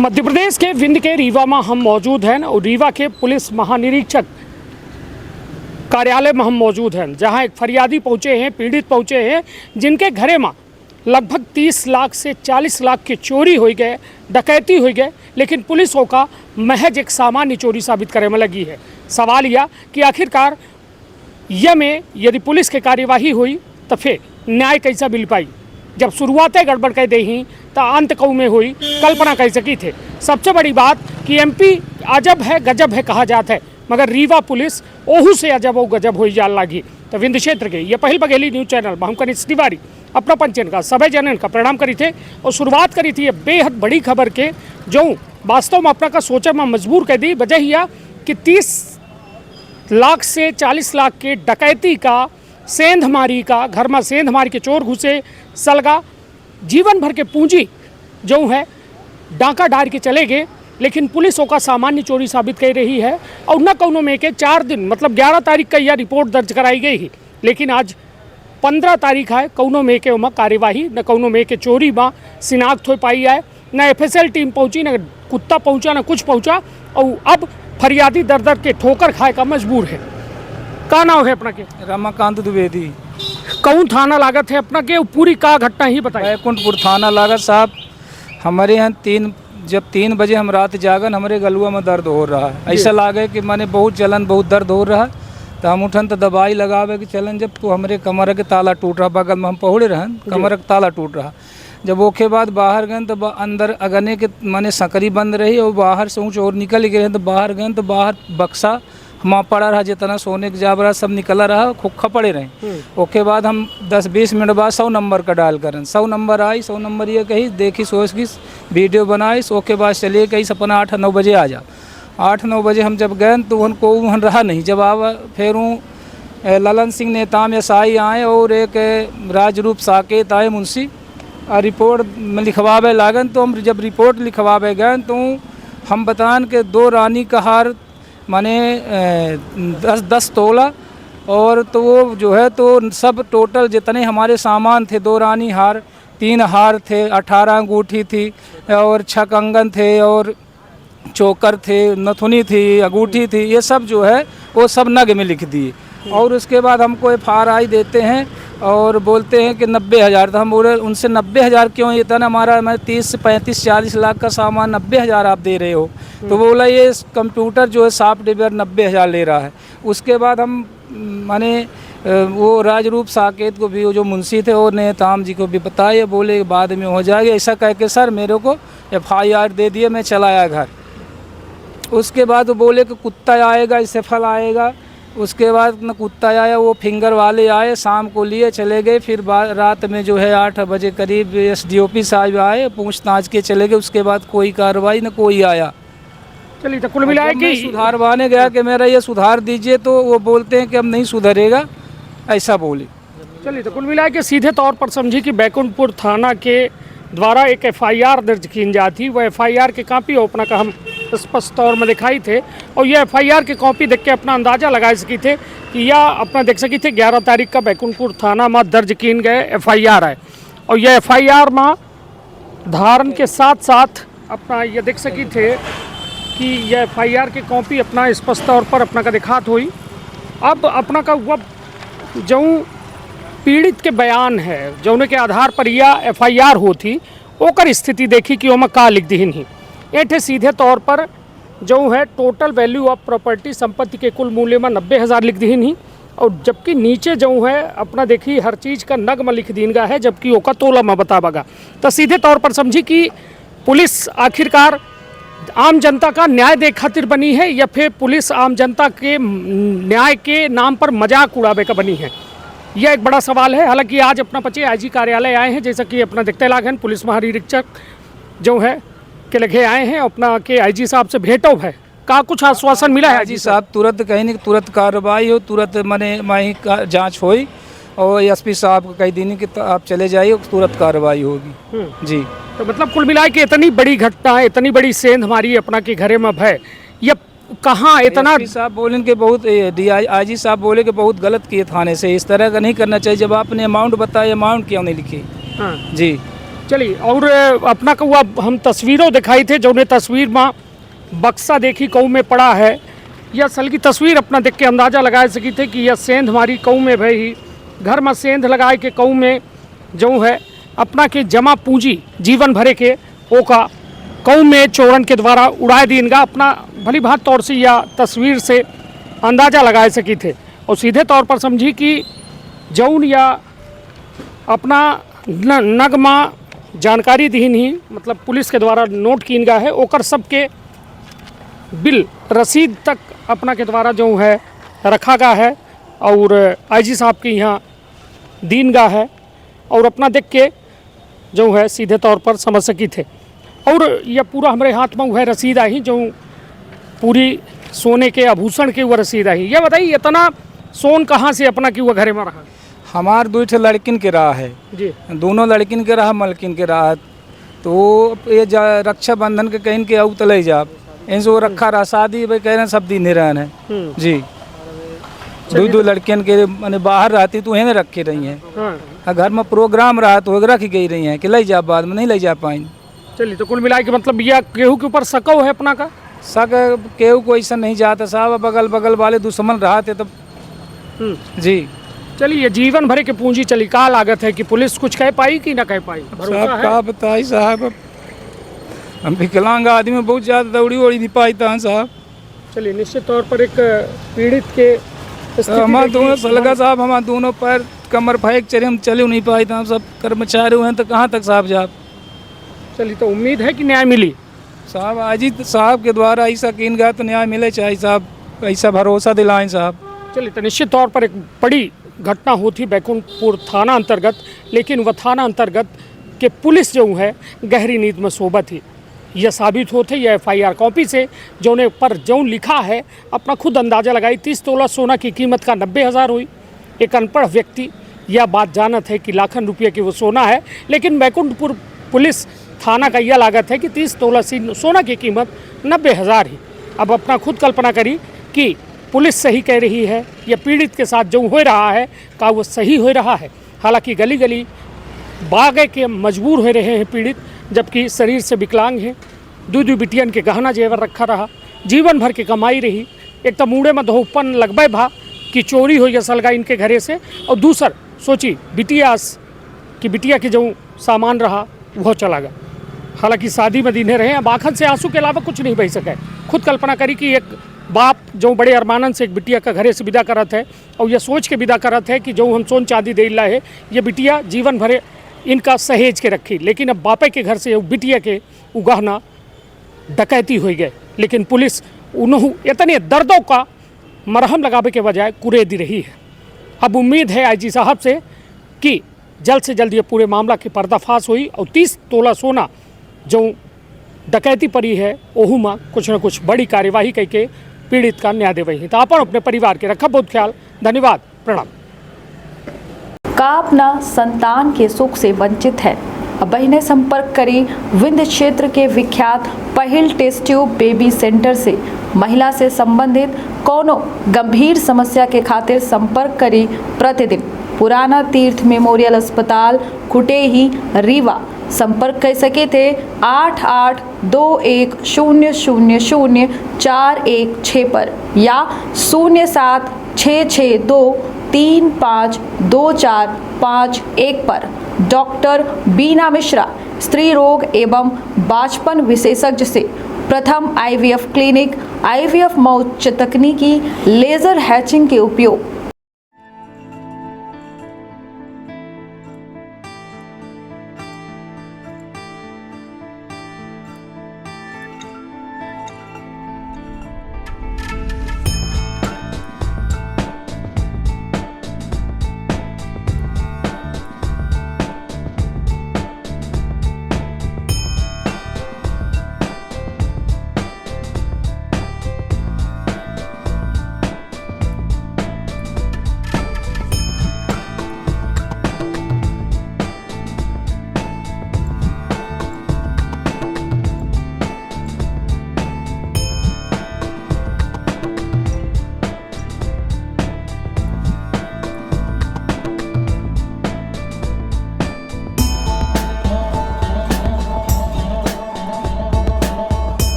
मध्य प्रदेश के विंध्य के रीवा में हम मौजूद हैं और रीवा के पुलिस महानिरीक्षक कार्यालय में हम मौजूद हैं, जहां एक फरियादी पहुंचे हैं, पीड़ित पहुंचे हैं, जिनके घरे में लगभग 30 लाख से 40 लाख की चोरी हो गए, डकैती हो गए, लेकिन पुलिसों का महज एक सामान्य चोरी साबित करने में लगी है। सवाल यह कि आखिरकार यह में यदि पुलिस की कार्यवाही हुई तो फिर न्याय कैसा मिल पाई। जब शुरुआतें गड़बड़ कह दही तो अंत कऊ में हुई कल्पना कर सकी थे। सबसे बड़ी बात कि एमपी अजब है गजब है कहा जाता है, मगर रीवा पुलिस ओहू से अजब और गजब हो जान लगी। तो विंध्य क्षेत्र के ये पहल बघेली न्यूज़ चैनल में हम कनिष्ठ तिवारी अपना पंचन का सभी जनन का प्रणाम करी थे और शुरुआत करी थी ये बेहद बड़ी खबर के, जो वास्तव में अपना का सोचे में मजबूर कर दी। वजह यह कि 30 लाख से 40 लाख के डकैती का, सेंधमारी का, घर में सेंधमारी के चोर घुसे, सलगा जीवन भर के पूंजी जो है डाका डार के चले गए, लेकिन पुलिसों का सामान्य चोरी साबित कर रही है। और न कौनों में के 4 दिन मतलब 11 तारीख का यह रिपोर्ट दर्ज कराई गई ही, लेकिन आज 15 तारीख है, कौनों में के उमा कार्यवाही न कौनों में के चोरी में शिनाख्त हो पाई है, न एफएसएल टीम पहुंची, न कुत्ता पहुंचा, न कुछ पहुंचा। और अब फरियादी दर दर के ठोकर खाए का मजबूर है। का नाम है अपना के? रमाकांत द्विवेदी। कौन थाना लागत है अपना के? पूरी का घटना ही बताइए। बैकुंठपुर थाना लागत साहब। हमारे यहाँ 3 बजे हम रात जागन, हमारे गलुआ में दर्द हो रहा है। ऐसा लागे कि माने बहुत जलन, बहुत दर्द हो रहा है। तो हम उठन तो दवाई लगावे कि चलन, जब तो हमारे कमर के ताला टूट रहा, बगल में हम पहुड़े रहन, कमर का ताला टूट रहा। जब ओके बाद बाहर गए तो अंदर अगने के माने सकरी बंद रही और बाहर से ऊँच और निकल गए। तो बाहर गए तो बाहर बक्सा वहाँ पड़ा रहा, जितना सोने के जाबरा सब निकला रहा, खोखा पड़े रहे। ओके बाद हम 10-20 मिनट बाद 100 नंबर का डायल करें, 100 नंबर आई, 100 नंबर ये कही देखी, सोच की वीडियो बनाई। ओके बाद चलिए कहीं सपना 8-9 बजे आ जा। 8-9 बजे हम जब गए तो उनको वहाँ रहा नहीं। जब आवा फिर ललन सिंह नेताम एसआई आए और एक राजरूप साकेत आए मुंशी, रिपोर्ट में लिखवावे लागन। तो हम जब रिपोर्ट लिखवावे गए तो हम बतान के 2 रानी का हार माने 10 तोला, और तो वो जो है तो सब टोटल जितने हमारे सामान थे, 2 रानी हार, 3 हार थे, 18 अंगूठी थी और 6 कंगन थे और चोकर थे, नथुनी थी, अंगूठी थी, ये सब जो है वो सब नग में लिख दिए। और उसके बाद हमको FRI देते हैं और बोलते हैं कि 90,000। तो हम बोले उनसे 90,000 क्यों, इतना हमारा 30 से 35-40 लाख का सामान 90,000 आप दे रहे हो। तो बोला ये कंप्यूटर जो है सॉफ्टवेयर 90,000 ले रहा है। उसके बाद हम माने वो राजरूप साकेत को भी, वो जो मुंशी थे और नेताम जी को भी बताया, बोले बाद में हो जाएगा। ऐसा कह के सर मेरे को FIR दे दिए, मैं चला आया घर। उसके बाद वो बोले कि कुत्ता आएगा, SFL आएगा। उसके बाद न कुत्ता आया, वो फिंगर वाले आए, शाम को लिए चले गए। फिर रात में जो है 8 बजे करीब SDOP साहब आए, पूछताछ के चले गए। उसके बाद कोई कार्रवाई न कोई आया। चलिए, तो कुल मिलाए कि सुधारवाने गया कि मेरा ये सुधार दीजिए, तो वो बोलते हैं कि अब नहीं सुधरेगा, ऐसा बोले। चलिए, तो कुल मिलाए कि सीधे तौर पर समझी कि बैकुंठपुर थाना के द्वारा एक FIR दर्ज की जाती, वह FIR की कॉपी अपना का हम स्पष्ट तौर में दिखाई थे। और यह FIR की कॉपी देख के अपना अंदाज़ा लगा सकी थे कि यह अपना देख सकी थे 11 तारीख का बैकुंठपुर थाना में दर्ज की गए FIR है। और यह FIR में धारण के साथ साथ अपना ये देख सकी थे कि यह FIR की कॉपी अपना स्पष्ट तौर पर अपना का दिखात हुई। अब अपना का वह जो पीड़ित के बयान है, जौने के आधार पर यह FIR होती, ओकर स्थिति देखी कि ओमा का लिख दी नहीं। एठे सीधे तौर पर जो है टोटल वैल्यू ऑफ प्रॉपर्टी, संपत्ति के कुल मूल्य में 90,000 लिख दी नहीं। और जबकि नीचे जो है अपना देखी हर चीज़ का नग में लिख दीन गा है, जबकि ओका तोला में बतावागा। तो सीधे तौर पर समझी कि पुलिस आखिरकार आम जनता का न्याय देख खातिर बनी है, या फिर पुलिस आम जनता के न्याय के नाम पर मजाक उड़ावे का बनी है, यह एक बड़ा सवाल है। हालांकि आज अपना पचे IG कार्यालय आए हैं, जैसा कि अपना देखते लाग हैं, पुलिस महानिरीक्षक जो है के लगे आए हैं, अपना के IG साहब से भेंटो है। का कुछ आश्वासन मिला है? IG साहब तुरंत कहीं नहीं, तुरंत कार्रवाई हो, तुरंत माने माही का जाँच होई। और SP साहब को कही दी कि आप चले जाइए, तुरंत कार्रवाई होगी जी। तो मतलब कुल मिला के इतनी बड़ी घटना है, इतनी बड़ी सेंध हमारी अपना के घरे में है, यह कहाँ इतना? साहब बोले कि बहुत IG साहब बोले कि बहुत गलत किए थाने से, इस तरह का नहीं करना चाहिए। जब आपने अमाउंट बताया, अमाउंट क्यों नहीं लिखी? हाँ जी। चलिए और अपना कौआ हम तस्वीरों दिखाई थे जो ने तस्वीर में बक्सा देखी कऊ में पड़ा है। यह सल की तस्वीर अपना देख के अंदाज़ा लगा सकी थे कि यह सेंध हमारी कऊ में भई घर में सेंध लगाए के कऊ में जो है अपना के जमा पूंजी जीवन भरे के ओका कऊ में चोरन के द्वारा उड़ाए दीनगा। अपना भली भात तौर से या तस्वीर से अंदाज़ा लगा सकी थे और सीधे तौर पर समझी कि जौन या अपना नगमा जानकारी दीन ही मतलब पुलिस के द्वारा नोट कीन गा है ओकर सबके बिल रसीद तक अपना के द्वारा जो है रखा गा है और आईजी साहब के यहाँ दीन गा है और अपना देख के जो है सीधे तौर पर समझ सकी थे। और यह पूरा हमारे हाथ में वह रसीद आई जो पूरी सोने के आभूषण के वो रसीद आई। ये बताइए इतना सोन कहाँ से अपना की वो घरे में रहा? हमार दो ठे लड़किन के रहा है जी, दोनों लड़किन के रहा मलकिन के रहा तो ये रक्षाबंधन के कहीं के आऊ तले जा इन वो रखा रहा शादी भाई कह रहे हैं सब दिन रहन है जी। दो लड़कियन के मैंने बाहर रहती तो वहीं रखे रही हैं। हाँ। घर में प्रोग्राम रहा तो रखी गई रही हैं कि ले जा बाद में नहीं ले जा पाई। चलिए तो कुल मिला के मतलब यह केहू के ऊपर सकौ है अपना का सक केहू को ऐसा नहीं जाता साहब बगल बगल वाले दुश्मन रहा थे तब जी। चलिए जीवन भरे की पूंजी चली का लागत है कि पुलिस कुछ कह पाई कि ना कह पाई? साहब का बताई साहब हम विकलांग आदमी बहुत ज़्यादा दौड़ी वोड़ी नहीं पाई था साहब। चलिए निश्चित तौर पर एक पीड़ित के हमारे दोनों सलगा साहब हमारे दोनों पैर कमर फ्रैक्चर हम चले नहीं पाए थे हम सब कर्मचारी हुए तो कहाँ तक साहब जाब। चलिए तो उम्मीद है कि न्याय मिली साहब आजी साहब के द्वारा ऐसा कीन गया तो न्याय मिले चाहिए साहब ऐसा भरोसा दिलाएं साहब। चलिए तो निश्चित तौर पर एक बड़ी घटना होती बैकुंठपुर थाना अंतर्गत, लेकिन वह थाना अंतर्गत के पुलिस जो है गहरी नींद में सोबत थी। यह साबित होते यह FIR कॉपी से जौने पर जौन लिखा है अपना खुद अंदाज़ा लगाई 30 तोला सोना की कीमत का 90,000 हुई। एक अनपढ़ व्यक्ति यह बात जानत है कि लाखन रुपये की वो सोना है, लेकिन बैकुंठपुर पुलिस थाना का यह लागत है कि 30 तोला सोना की कीमत 90,000 ही। अब अपना खुद कल्पना करी कि पुलिस सही कह रही है या पीड़ित के साथ जो हो रहा है का वो सही हो रहा है। हालांकि गली गली भागे के मजबूर हो रहे हैं पीड़ित, जबकि शरीर से विकलांग हैं। दू बिटियन के गहना जेवर रखा रहा, जीवन भर की कमाई रही। एक तो मुँडे में धोपन लगबे भा कि चोरी हो या सलगा इनके घरे से, और दूसर सोची बिटिया के जो सामान रहा वो चला गया। हालांकि शादी में दीने रहे, अब आँखन से आंसू के अलावा कुछ नहीं बह सके। खुद कल्पना करी कि एक बाप जो बड़े अरमानन से एक बिटिया का घरे से विदा करत है और यह सोच के विदा करत है कि जो हम सोन चांदी दे ला है ये बिटिया जीवन भरे इनका सहेज के रखी, लेकिन अब बापे के घर से बिटिया के उगहना डकैती हो गए। लेकिन पुलिस उन्होंने इतने दर्दों का मरहम लगावे के बजाय कुरे दी रही है। अब उम्मीद है आईजी साहब से कि जल्द से जल्द ये पूरे मामला की पर्दाफाश हुई और 30 तोला सोना जो डकैती पड़ी है ओहू में कुछ न कुछ बड़ी कार्यवाही करके पीड़ित का न्याय देवही। तो अपन अपने परिवार के रखा बहुत ख्याल। धन्यवाद, प्रणाम। का अपना संतान के सुख से वंचित है? अब बहने संपर्क करी विंध्य क्षेत्र के विख्यात पहिल टेस्ट ट्यूब बेबी सेंटर से। महिला से संबंधित कोनो गंभीर समस्या के खातिर संपर्क करी प्रतिदिन पुराना तीर्थ मेमोरियल अस्पताल कुटेही रीवा। संपर्क कर सके थे 8821000416 पर या 0766235245 पर। डॉक्टर बीना मिश्रा स्त्री रोग एवं बांझपन विशेषज्ञ से प्रथम IVF क्लिनिक, IVF में उच्च तकनीकी लेजर हैचिंग के उपयोग